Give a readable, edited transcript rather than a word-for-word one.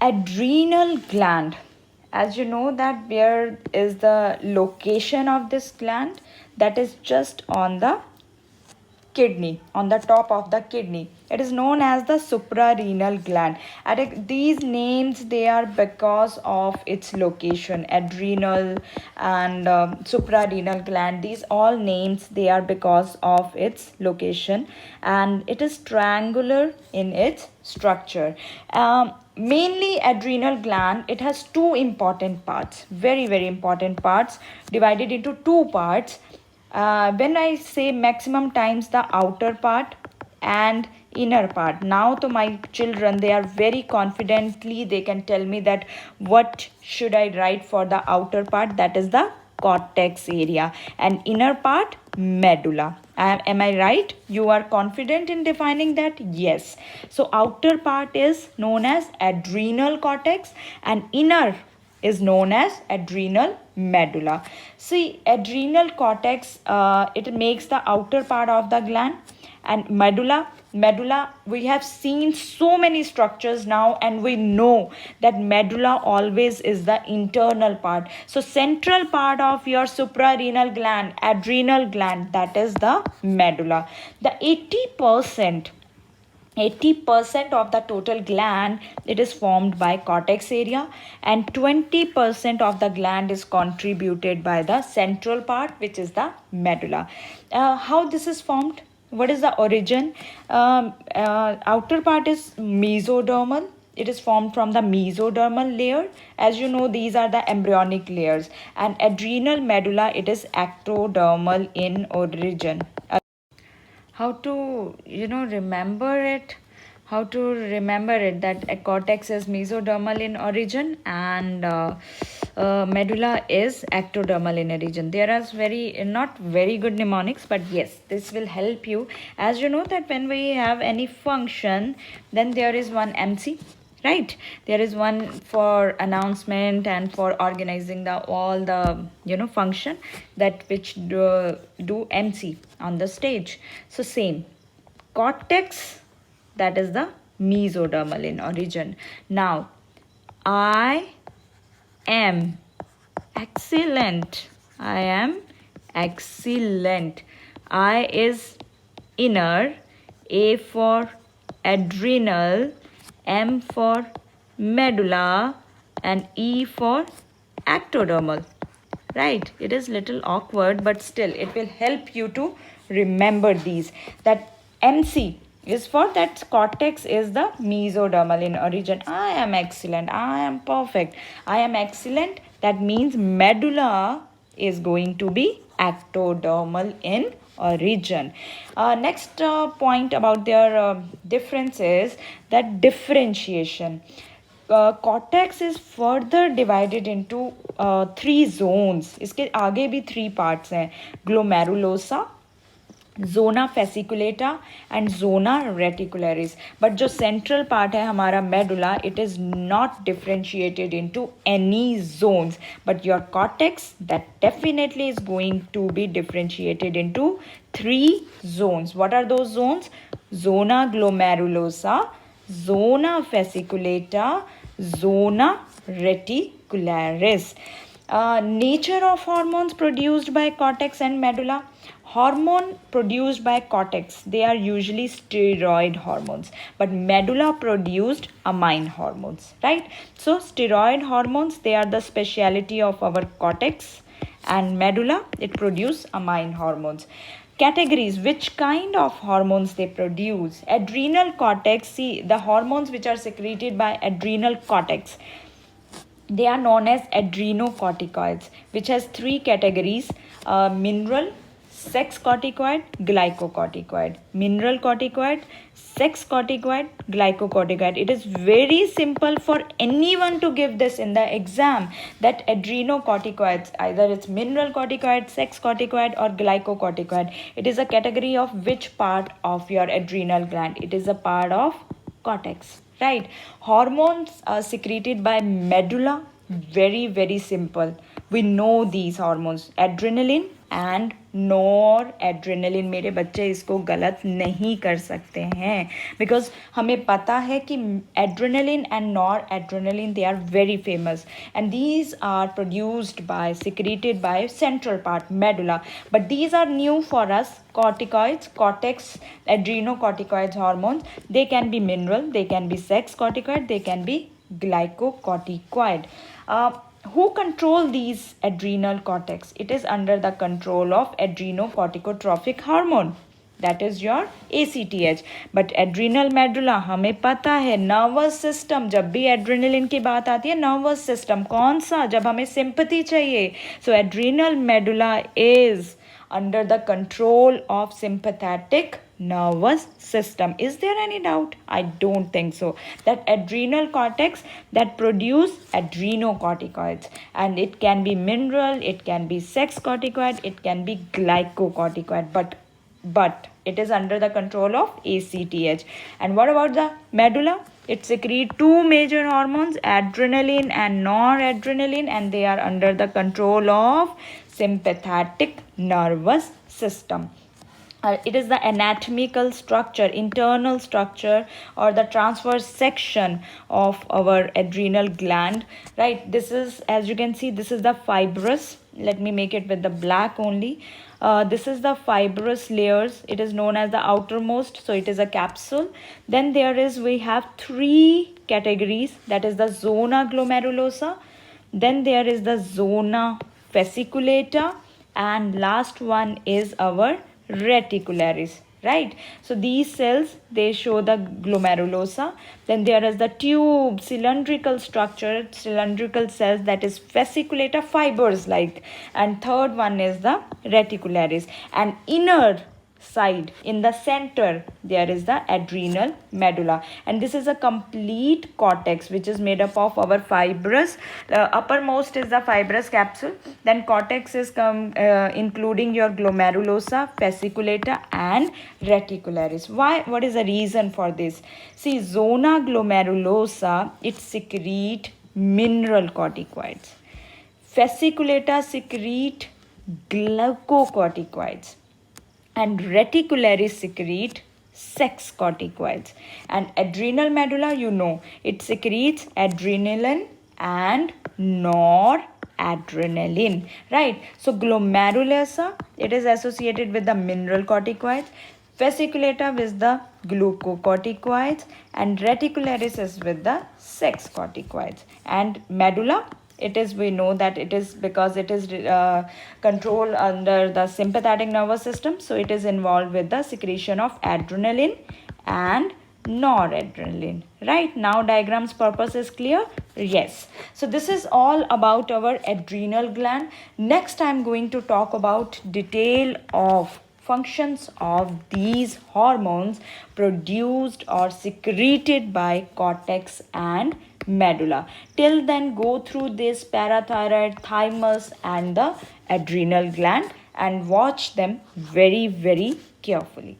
Adrenal gland. As you know that where is the location of this gland? That is just on the kidney, on the top of the kidney. It is known as the suprarenal gland. And these names, they are because of its location. Adrenal and suprarenal gland, these all names, they are because of its location, and it is triangular in its structure. Mainly adrenal gland, it has two important parts, very very important parts, divided into two parts. When I say maximum times, the outer part and inner part. Now to my children, they are very confidently, they can tell me that what should I write for the outer part, that is the cortex area, and inner part medulla. Am I right? You are confident in defining that? Yes. So outer part is known as adrenal cortex and inner is known as adrenal medulla. See, adrenal cortex, it makes the outer part of the gland, and medulla, we have seen so many structures now, and we know that medulla always is the internal part. So central part of your suprarenal gland, adrenal gland, that is the medulla. The 80% of the total gland, it is formed by cortex area, and 20% of the gland is contributed by the central part, which is the medulla. How this is formed? What is the origin? Outer part is mesodermal. It is formed from the mesodermal layer. As you know, these are the embryonic layers. And adrenal medulla, it is ectodermal in origin. How to remember it, that a cortex is mesodermal in origin, and medulla is ectodermal in origin. There are not very good mnemonics, but yes, this will help you. As you know that when we have any function, then there is one MC, right? There is one for announcement and for organizing all the function, that which do MC on the stage. So same, cortex, that is the mesodermal in origin. Now I am excellent. I is inner, A for adrenal, M for medulla, and E for ectodermal. Right? It is little awkward, but still it will help you to remember these. That MC is for that cortex is the mesodermal in origin. I am excellent. I am perfect. I am excellent. That means medulla is going to be ectodermal in origin. Next point about their difference is that differentiation. Cortex is further divided into 3 zones. इसके आगे भी 3 parts हैं. Glomerulosa, zona fasciculata and zona reticularis. But जो central part है हमारा medulla, it is not differentiated into any zones. But your cortex, that definitely is going to be differentiated into 3 zones. What are those zones? Zona glomerulosa, zona fasciculata, zona reticularis. Nature of hormones produced by cortex and medulla. Hormone produced by cortex, they are usually steroid hormones, but medulla produced amine hormones, right? So steroid hormones, they are the speciality of our cortex, and medulla, it produce amine hormones. Categories, which kind of hormones they produce. Adrenal cortex, see the hormones which are secreted by adrenal cortex, they are known as adrenocorticoids, which has 3 categories: mineral, sex corticoid, glycocorticoid. Mineral corticoid, sex corticoid, glycocorticoid. It is very simple for anyone to give this in the exam, that adrenocorticoids, either it's mineral corticoid, sex corticoid, or glycocorticoid. It is a category of which part of your adrenal gland? It is a part of cortex, right? Hormones are secreted by medulla, very very simple. We know these hormones: adrenaline and nor adrenaline. मेरे बच्चे इसको गलत नहीं कर सकते हैं, because हमें पता है कि adrenaline and noradrenaline they are very famous and these are produced by secreted by central part medulla, but these are new for us. Corticoids, cortex, adrenocorticoids hormones, they can be mineral, they can be sex corticoid, they can be glycocorticoid. Who control these adrenal cortex? It is under the control of adrenocorticotrophic hormone, that is your ACTH. But adrenal medulla हमें पता है, nervous system, जब भी adrenaline की बात आती है nervous system कौन सा, जब हमें सिंपैथी चाहिए, so adrenal medulla is under the control of sympathetic nervous system. Is there any doubt? I don't think so. That adrenal cortex that produce adrenocorticoids, and it can be mineral, it can be sex corticoid, it can be glycocorticoid, but it is under the control of ACTH. And what about the medulla? It secretes two major hormones, adrenaline and noradrenaline, and they are under the control of sympathetic nervous system. It is the anatomical structure, internal structure, or the transverse section of our adrenal gland, right? This is, as you can see, this is the fibrous. Let me make it with the black only. This is the fibrous layers. It is known as the outermost, so it is a capsule. Then we have three categories, that is the zona glomerulosa, then there is the zona fasciculata, and last one is our reticularis, right? So these cells, they show the glomerulosa. Then there is the tube, cylindrical structure, cylindrical cells, that is fasciculata, fibers like. And third one is the reticularis. And inner side, in the center, there is the adrenal medulla, and this is a complete cortex which is made up of our fibrous, uppermost is the fibrous capsule, then cortex is including your glomerulosa, fasciculata and reticularis. What is the reason for this? See, zona glomerulosa, it secrete mineral corticoids, fasciculata secrete glycocorticoids, and reticularis secrete sex corticoids. And adrenal medulla, you know, it secretes adrenaline and noradrenaline, right? So glomerulosa, it is associated with the mineral corticoids, fasciculata with the glucocorticoids, and reticularis is with the sex corticoids. And medulla, it is, we know that it is because it is controlled under the sympathetic nervous system, so it is involved with the secretion of adrenaline and noradrenaline, right? Now diagram's purpose is clear? Yes. So this is all about our adrenal gland. Next I'm going to talk about detail of functions of these hormones produced or secreted by cortex and medulla. Till then, go through this parathyroid, thymus and the adrenal gland and watch them very, very carefully.